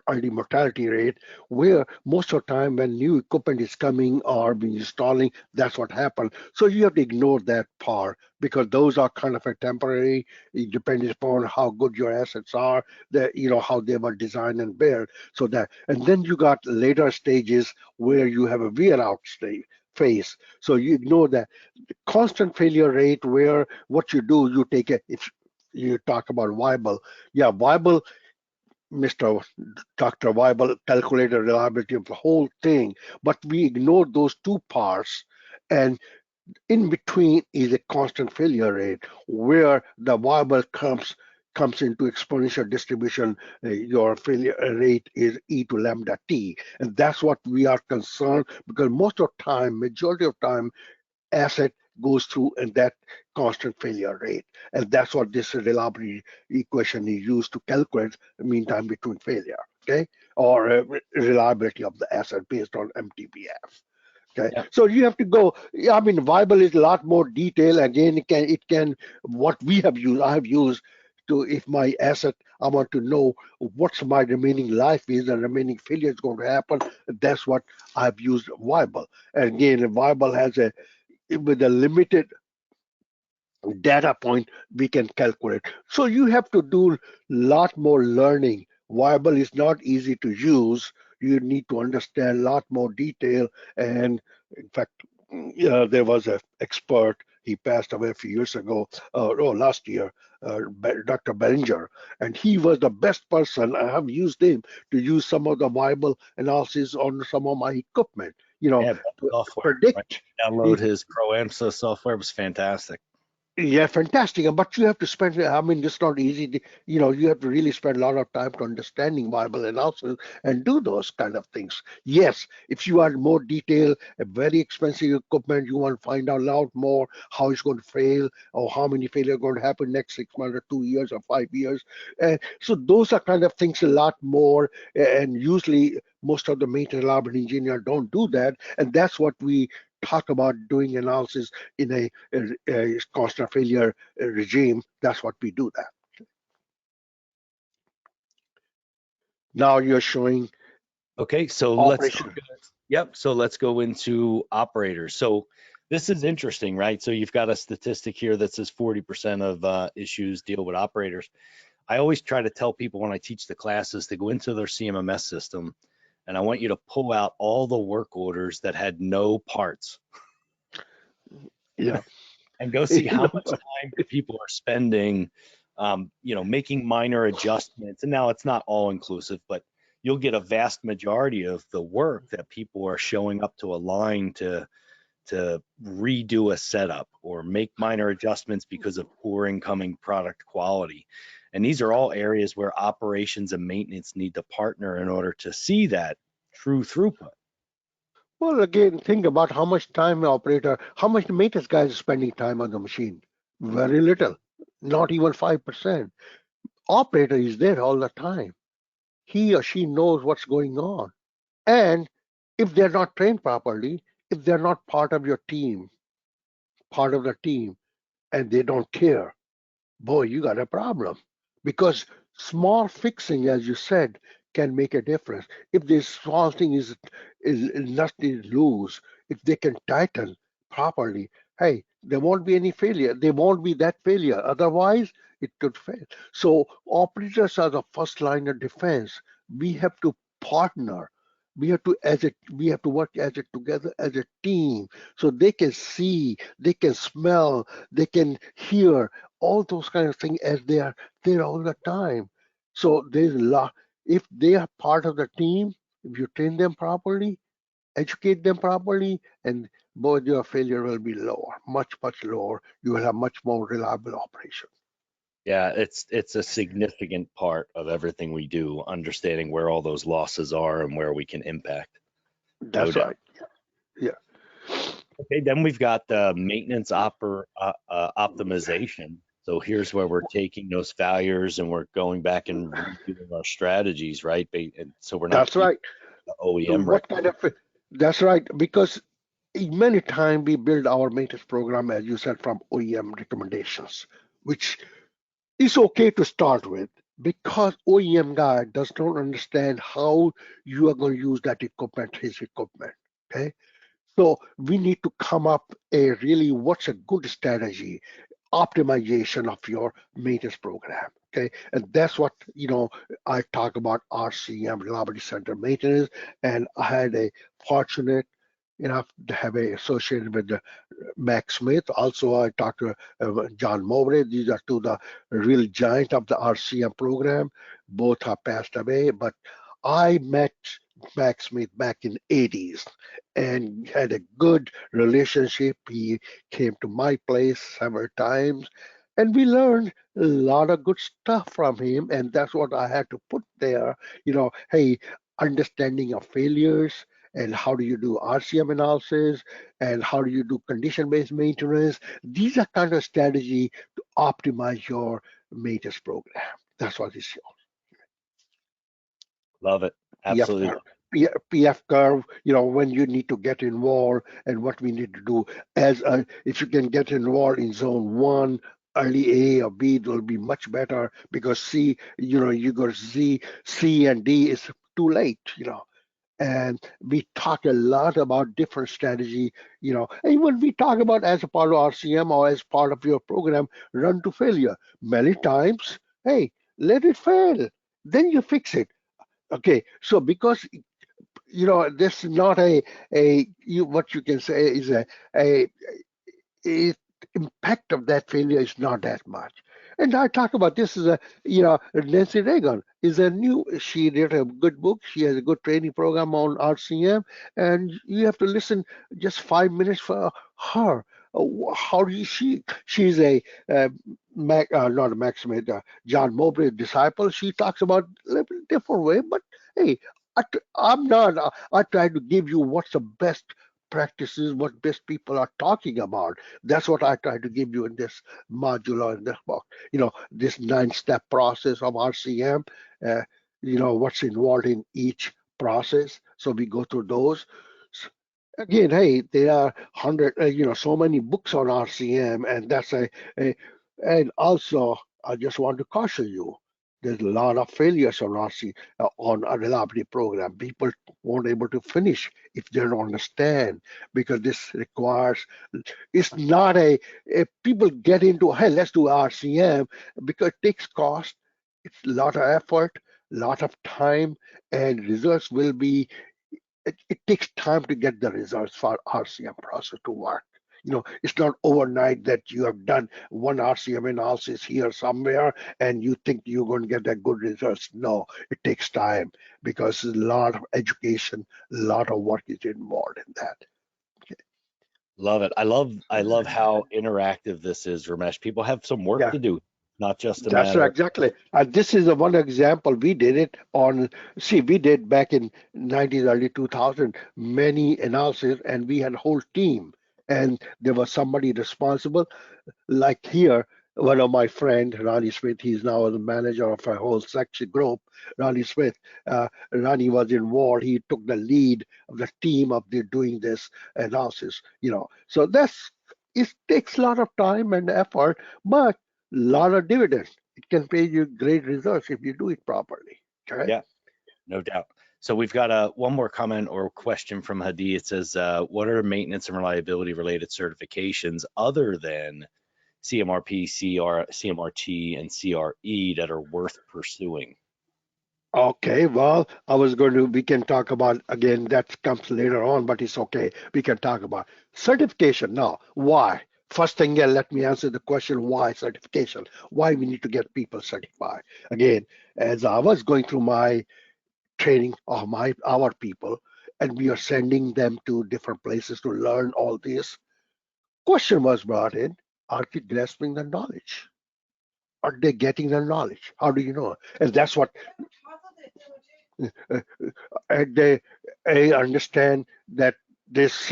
early mortality rate, where most of the time when new equipment is coming or being installing, that's what happened. So you have to ignore that part because those are kind of a temporary, it depends upon how good your assets are, that how they were designed and built. So that, and then you got later stages where you have a wear out stage phase. So you ignore that constant failure rate where what you do, you take it, if you talk about Weibull, yeah, Weibull, Mr. Dr. Weibel calculated reliability of the whole thing, but we ignored those two parts, and in between is a constant failure rate where the Weibel comes into exponential distribution. Your failure rate is e to lambda t, and that's what we are concerned because most of the time, majority of time, asset goes through and that constant failure rate. And that's what this reliability equation is used to calculate the mean time between failure, okay? Or reliability of the asset based on MTBF. Okay, Yeah. so you have to go. Yeah, I mean, Bible is a lot more detail. Again, it can what we have used. I have used to if my asset I want to know what's my remaining life is and remaining failure is going to happen. That's what I've used Bible. And again, Bible has a with a limited data point we can calculate. So you have to do a lot more learning. Viable is not easy to use. You need to understand a lot more detail. And in fact, there was an expert. He passed away a few years ago, last year, Dr. Bellinger, and he was the best person. I have used him to use some of the viable analysis on some of my equipment. Yeah. To Software, right? predict. Download his ProAMSA software. It was fantastic. Yeah, fantastic. But you have to spend, I mean, it's not easy. You have to really spend a lot of time to understanding Bible analysis and do those kind of things. Yes, if you are more detailed, a very expensive equipment, you want to find out a lot more how it's going to fail or how many failures are going to happen next 6 months or 2 years or 5 years. And so those are kind of things a lot more. And usually most of the maintenance lab engineer don't do that. And that's what we talk about doing analysis in a constant failure regime. That's what we do that. Now you're showing Okay, so let's operation. look at, yep, so let's go into operators. So this is interesting, right? So you've got a statistic here that says 40% of issues deal with operators. I always try to tell people when I teach the classes to go into their CMMS system, and I want you to pull out all the work orders that had no parts Yeah. and go see You how much know, time people are spending, making minor adjustments. And now it's not all inclusive, but you'll get a vast majority of the work that people are showing up to a line to redo a setup or make minor adjustments because of poor incoming product quality. And these are all areas where operations and maintenance need to partner in order to see that true throughput. well, again, think about how much the maintenance guy is spending time on the machine. Very little, not even 5%. Operator is there all the time. He or she knows what's going on. And if they're not trained properly, if they're not part of the team, and they don't care, boy, you got a problem. Because small fixing, as you said, can make a difference. If this small thing is not loose, if they can tighten properly, hey, there won't be any failure. There won't be that failure. Otherwise, it could fail. So operators are the first line of defense. We have to partner. We have to work as a together as a team so they can see, they can smell, they can hear all those kind of things as they are there all the time. So there's a lot. If they are part of the team, if you train them properly, educate them properly, and both your failure will be lower, much, much lower. You will have much more reliable operation. Yeah, it's a significant part of everything we do, understanding where all those losses are and where we can impact. No That's doubt. right. Yeah. Okay, then we've got the maintenance optimization. So here's where we're taking those failures and we're going back and redoing our strategies, right? And so we're not That's keeping right. the OEM What record. kind of That's right, because many times we build our maintenance program, as you said, from OEM recommendations, which is okay to start with because OEM guy does not understand how you are going to use that equipment, his equipment. Okay. So we need to come up a really what's a good strategy, optimization of your maintenance program. Okay. And that's what, I talk about RCM, Reliability Center Maintenance. And I had a fortunate enough to have a associated with the Max Smith. Also, I talked to John Mowbray. These are two the real giant of the RCM program. Both have passed away, but I met Max Smith back in '80s and had a good relationship. He came to my place several times, and we learned a lot of good stuff from him. And that's what I had to put there. Hey, understanding of failures and how do you do RCM analysis, and how do you do condition-based maintenance. These are kind of strategy to optimize your maintenance program. That's what it's Love it. PF Absolutely curve. love PF curve, when you need to get involved and what we need to do if you can get involved in zone one, early A or B, it will be much better because C, you go C and D is too late. And we talk a lot about different strategy, and when we talk about as a part of RCM or as part of your program, run to failure. Many times, hey, let it fail, then you fix it. Okay, so because this is not what you can say is a, a impact of that failure is not that much. And I talk about this is Nancy Reagan is a new. She wrote a good book. She has a good training program on RCM, and you have to listen just 5 minutes for her. How do you see? She's not a Maximate, John Mowbray disciple. She talks about a little bit different way, but hey, I'm not. I try to give you what's the best practices, what best people are talking about. That's what I try to give you in this module or in this book. This 9-step process of RCM, uh, what's involved in each process. So we go through those. Again, hey, there are so many books on RCM, and and also I just want to caution you. There's a lot of failures on RC on a reliability program. People won't able to finish if they don't understand because this requires. It's not people get into hey, let's do RCM because it takes cost. It's a lot of effort, lot of time, and results will be it takes time to get the results for RCM process to work. It's not overnight that you have done one RCM analysis here somewhere and you think you're going to get a good results. No, it takes time because a lot of education, a lot of work is involved in that. love it. I love how interactive this is, Ramesh. People have some work Yeah. to do, not just a That's right, matter. exactly. This is the one example we did it on. See, we did back in 90s, early 2000, many analysis, and we had a whole team, and there was somebody responsible. Like here, one of my friend, Ronnie Smith, he's now the manager of a whole section group. Ronnie Smith, Ronnie was involved. He took the lead of the team of the doing this analysis. So it takes a lot of time and effort, but a lot of dividends. It can pay you great results if you do it properly. Okay. Yeah, no doubt. So we've got one more comment or question from Hadi. It says, what are maintenance and reliability related certifications other than CMRP, CMRT, and CRE that are worth pursuing? Okay, well, we can talk about again, that comes later on, but it's okay. We can talk about certification now. Why? First thing, yeah, let me answer the question why certification? Why we need to get people certified? Again, as I was going through my training of our people, and we are sending them to different places to learn all this, question was brought in, are they grasping the knowledge? Are they getting the knowledge? How do you know? And that's what uh, and they understand that this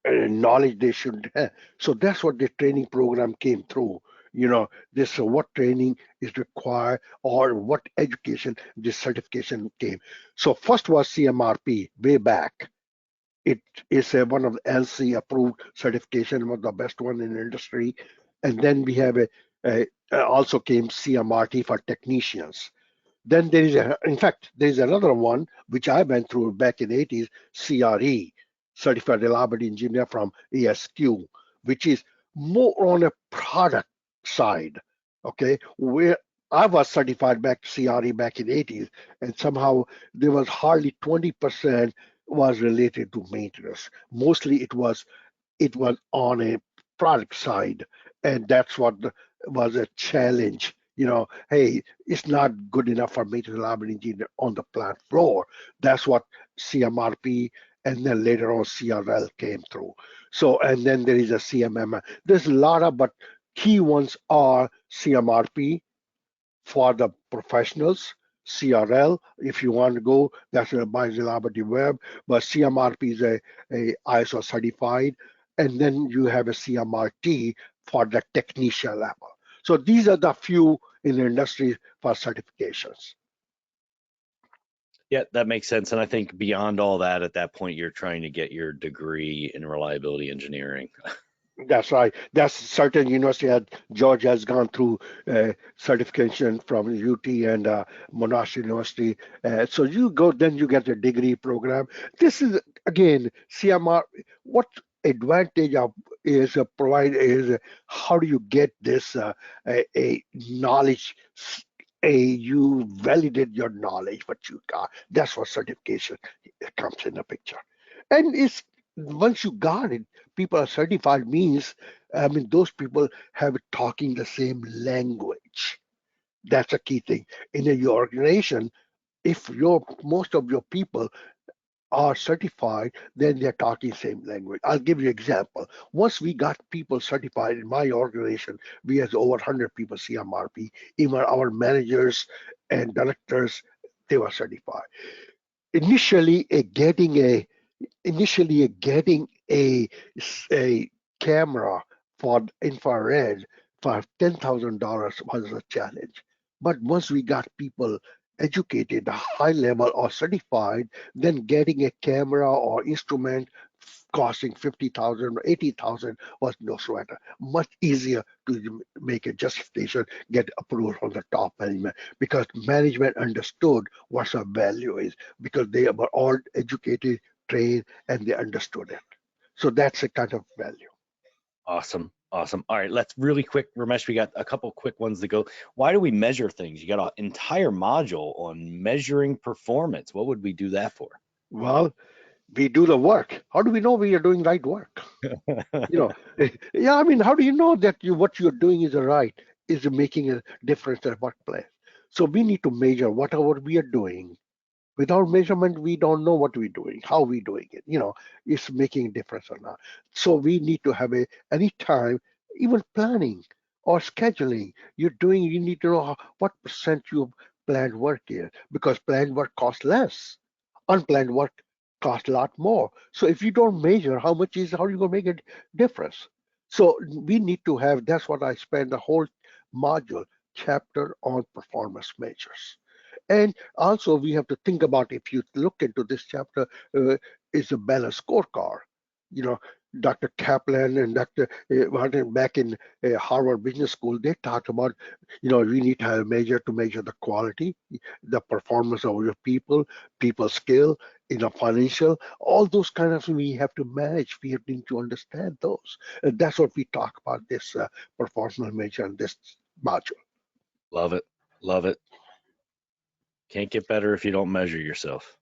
knowledge they should have. So that's what the training program came through. This what training is required or what education this certification came. So first was CMRP way back. It is one of the LC approved certification, one of the best one in the industry. And then we have also came CMRT for technicians. Then in fact, there is another one which I went through back in the 80s, CRE, Certified Reliability Engineer from ESQ, which is more on a product side, okay, where I was certified back CRE back in the 80s, and somehow there was hardly 20% was related to maintenance. Mostly it was on a product side, and that's what was a challenge. Hey, it's not good enough for maintenance reliability engineer on the plant floor. That's what CMRP and then later on CRL came through. So, and then there is a CMM. There's a lot of, but key ones are CMRP for the professionals, CRL. If you want to go, that's by Reliability Web, but CMRP is a ISO certified, and then you have a CMRT for the technician level. So these are the few in the industry for certifications. Yeah, that makes sense. And I think beyond all that, at that point, you're trying to get your degree in reliability engineering. That's right. That's certain university. George has gone through certification from UT and Monash University. So you go, then you get a degree program. This is again CMR. What advantage of is provide is how do you get this a knowledge? You validate your knowledge, what you got. That's what certification comes in the picture. And it's once you got it, people are certified means, I mean, those people have talking the same language. That's a key thing in your organization. If your most of your people are certified, then they're talking same language. I'll give you an example. Once we got people certified in my organization, we had over 100 people CMRP. Even our managers and directors, they were certified. Initially, getting a camera for infrared for $10,000 was a challenge. But once we got people educated, high level or certified, then getting a camera or instrument costing 50,000 or 80,000 was no sweater. Much easier to make a justification, get approval from the top management because management understood what our value is because they were all educated, trained, and they understood it. So that's a kind of value. Awesome. Awesome. All right, let's really quick, Ramesh, we got a couple quick ones to go. Why do we measure things? You got an entire module on measuring performance. What would we do that for? Well, we do the work. How do we know we are doing right work? You know, yeah, I mean, how do you know that what you're doing is right, is making a difference at workplace? So we need to measure whatever we are doing. Without measurement, we don't know what we're doing, how we're doing it. It's making a difference or not. So we need to have any time, even planning or scheduling. You need to know what percent your planned work is because planned work costs less. Unplanned work costs a lot more. So if you don't measure how are you going to make a difference? So we need to have, that's what I spend the whole module chapter on performance measures. And also, we have to think about if you look into this chapter, is a balanced scorecard. You know, Dr. Kaplan and Dr. Martin back in Harvard Business School, they talked about, we need to have a measure to measure the quality, the performance of your people skill, financial, all those kind of things we have to manage. We need to understand those. And that's what we talk about this performance measure in this module. Love it. Love it. Can't get better if you don't measure yourself.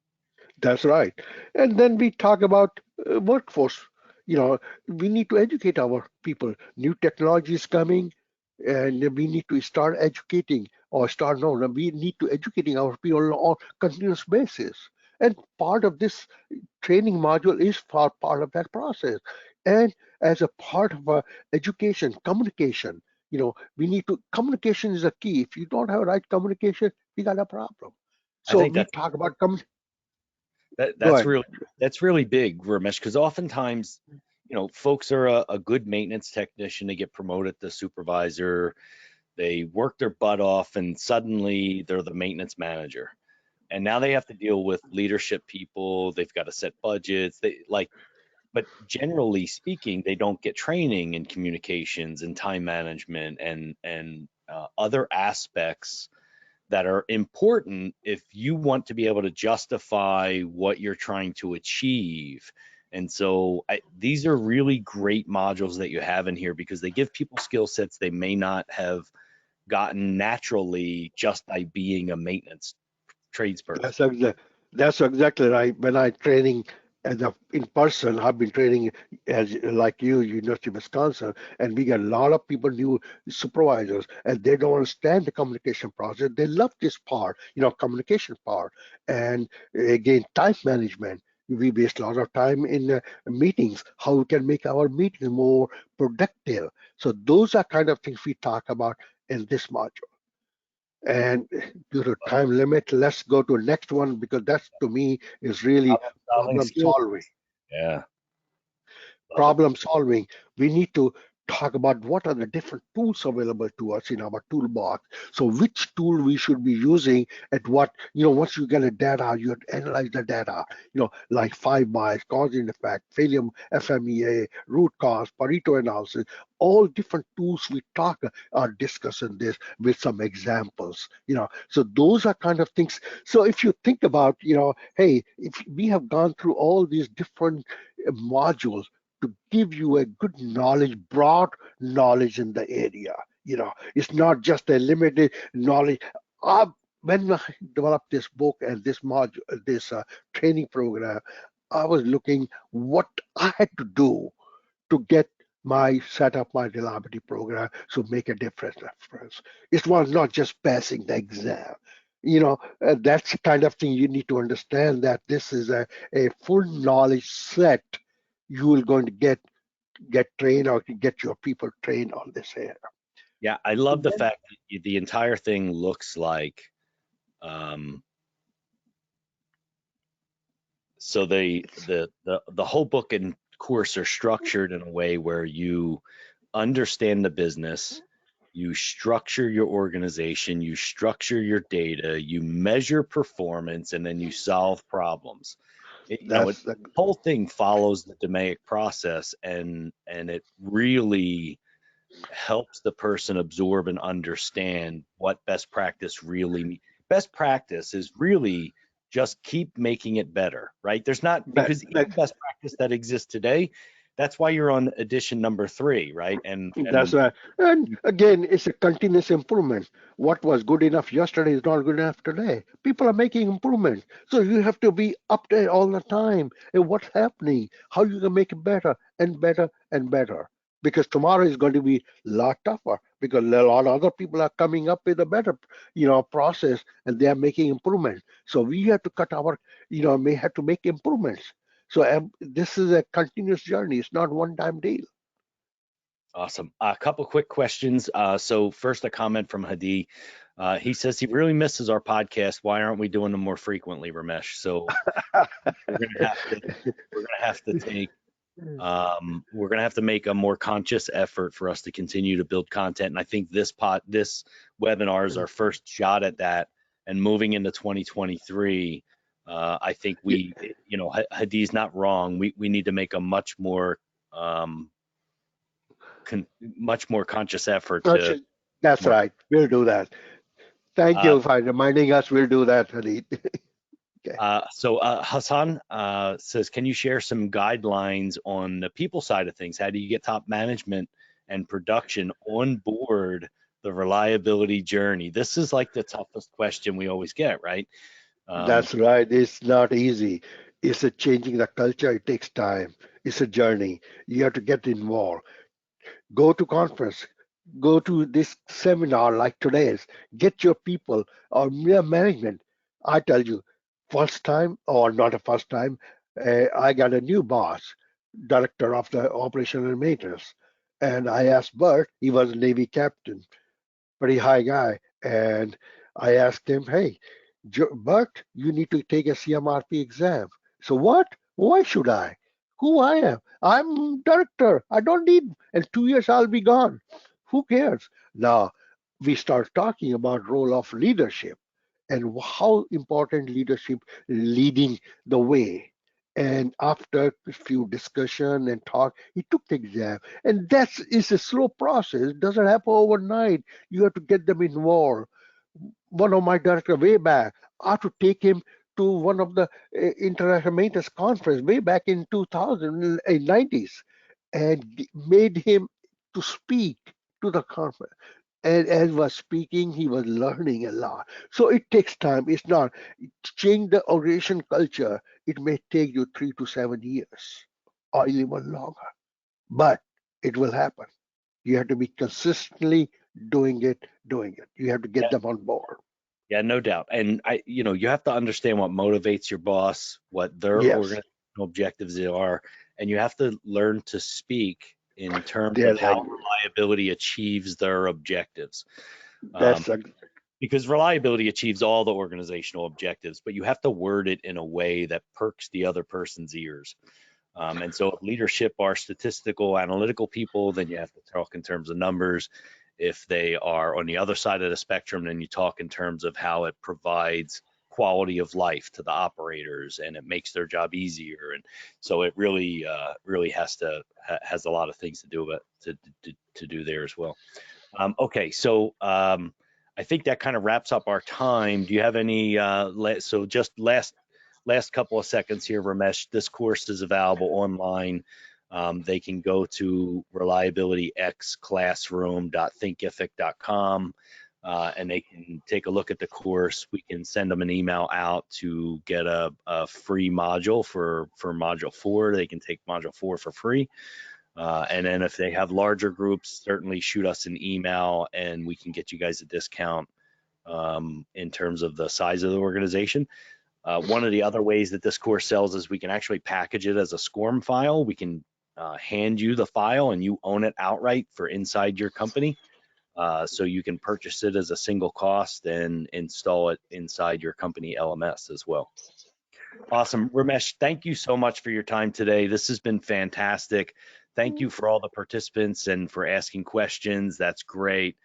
That's right. And then we talk about workforce. We need to educate our people. New technology is coming, and we need to start educating or start no, no, we need to educating our people on continuous basis. And part of this training module is for part of that process. And as a part of education, communication, we need to communication is a key. If you don't have right communication, we got a problem. I So think we that's talk about that go that's ahead. really that's really big, Ramesh, because oftentimes, folks are a good maintenance technician, they get promoted to supervisor, they work their butt off, and suddenly they're the maintenance manager. And now they have to deal with leadership people, they've got to set budgets, but generally speaking, they don't get training in communications and time management and other aspects that are important if you want to be able to justify what you're trying to achieve. And so these are really great modules that you have in here because they give people skill sets they may not have gotten naturally just by being a maintenance tradesperson. That's exactly that's exactly right. When I training as a in person, I've been training as like you, University of Wisconsin, and we get a lot of people, new supervisors, and they don't understand the communication process. They love this part, communication part, and again, time management. We waste a lot of time in meetings. How we can make our meetings more productive. So those are kind of things we talk about in this module. And due to time limit, let's go to next one because that's to me is really Problem solving problem skills. solving. Yeah, love it. Problem solving, we need to talk about what are the different tools available to us in our toolbox. So which tool we should be using at what, once you get a data, you have to analyze the data, like five whys, cause and effect, failure, FMEA, root cause, Pareto analysis, all different tools we talk are discussing this with some examples, so those are kind of things. So if you think about, hey, if we have gone through all these different modules to give you a good knowledge, broad knowledge in the area. It's not just a limited knowledge. Uh, when I developed this book and this module, this training program, I was looking what I had to do to get my set up my reliability program so make a difference. It was not just passing the exam. That's the kind of thing you need to understand that this is a full knowledge set you will going to get trained or get your people trained on this area. Yeah, I love And the then fact that the entire thing looks like um, so the whole book and course are structured in a way where you understand the business, you structure your organization, you structure your data, you measure performance, and then you solve problems. that's The whole thing follows the DMAIC process, and it really helps the person absorb and understand what best practice really means. Best practice is really just keep making it better, right? There's not, that, because even that best practice that exists today, that's why you're on edition number 3, right? And That's right. And again, it's a continuous improvement. What was good enough yesterday is not good enough today. People are making improvements. So you have to be up there all the time. And what's happening? How you can make it better and better and better. Because tomorrow is going to be a lot tougher because a lot of other people are coming up with a better, process and they are making improvements. So we have to cut our, may have to make improvements. So this is a continuous journey. It's not one time deal. awesome. A couple quick questions. So first, a comment from Hadi. He says he really misses our podcast. Why aren't we doing them more frequently, Ramesh? So we're gonna have to we're gonna have to take we're gonna have to make a more conscious effort for us to continue to build content. And I think this webinar is our first shot at that. And moving into 2023, I think Hadi's not wrong. We need to make a um, much more conscious effort to Gotcha. That's more. right. We'll do that. Thank Uh, you for reminding us. We'll do that, Harit. Okay. Hassan says, can you share some guidelines on the people side of things? How do you get top management and production on board the reliability journey? This is like the toughest question we always get, right? Um, That's right. It's not easy. It's a changing the culture. It takes time. It's a journey. You have to get involved. Go to conference. Go to this seminar like today's. Get your people or mere management. I tell you, first time or not a first time, I got a new boss, director of the operation and maintenance. And I asked Bert, he was a Navy captain, pretty high guy. And I asked him, hey, Bert, you need to take a CMRP exam. So what? Why should I? Who I am? I'm director. I don't need, in 2 years I'll be gone. Who cares? Now we start talking about role of leadership and how important leadership leading the way. And after a few discussion and talk, he took the exam. And that's is a slow process. It doesn't happen overnight. You have to get them involved. One of my director way back, I had to take him to one of the international maintenance conference way back in 2000 90s and made him to speak to the conference. And as was speaking, he was learning a lot. So it takes time. It's not to change the organization culture. It may take you 3 to 7 years or even longer, but it will happen. You have to be consistently doing it. You have to get yeah, them on board. yeah, no doubt. And you have to understand what motivates your boss, what their Yes, organizational objectives are, and you have to learn to speak in terms their of how language. reliability achieves their objectives. Um, That's a, because reliability achieves all the organizational objectives, but you have to word it in a way that perks the other person's ears. And so if leadership are statistical, analytical people, then you have to talk in terms of numbers. If they are on the other side of the spectrum, then you talk in terms of how it provides quality of life to the operators and it makes their job easier. And so it really has a lot of things to do with to do there as well. Okay, so I think that kind of wraps up our time. Do you have any? So just last couple of seconds here, Ramesh. This course is available online. They can go to reliabilityxclassroom.thinkific.com and they can take a look at the course. We can send them an email out to get a free module for module 4. They can take module 4 for free. And then if they have larger groups, certainly shoot us an email and we can get you guys a discount in terms of the size of the organization. One of the other ways that this course sells is we can actually package it as a SCORM file. We can hand you the file and you own it outright for inside your company. So you can purchase it as a single cost and install it inside your company LMS as well. Awesome. Ramesh, thank you so much for your time today. This has been fantastic. Thank you for all the participants and for asking questions. That's great.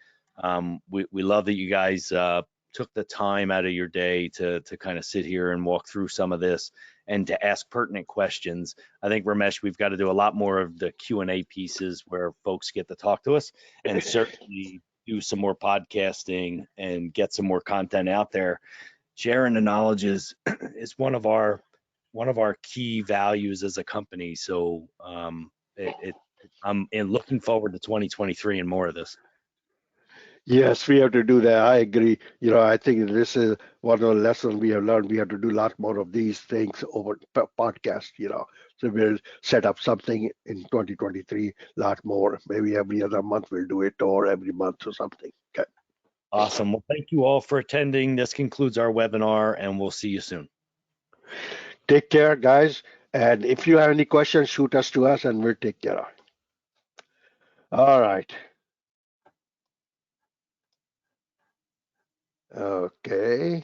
We love that you guys took the time out of your day to kind of sit here and walk through some of this and to ask pertinent questions. I think, Ramesh, we've got to do a lot more of the Q&A pieces where folks get to talk to us, and certainly do some more podcasting and get some more content out there. Sharing the knowledge is one of our key values as a company. So I'm looking forward to 2023 and more of this. Yes, we have to do that. I agree. I think this is one of the lessons we have learned. We have to do a lot more of these things over podcast. So we'll set up something in 2023, a lot more. Maybe every other month we'll do it, or every month or something. Okay. Awesome. Well, thank you all for attending. This concludes our webinar, and we'll see you soon. Take care, guys. And if you have any questions, shoot us to us and we'll take care of it. All right. Okay.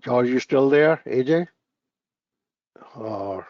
George, you still there, AJ? Or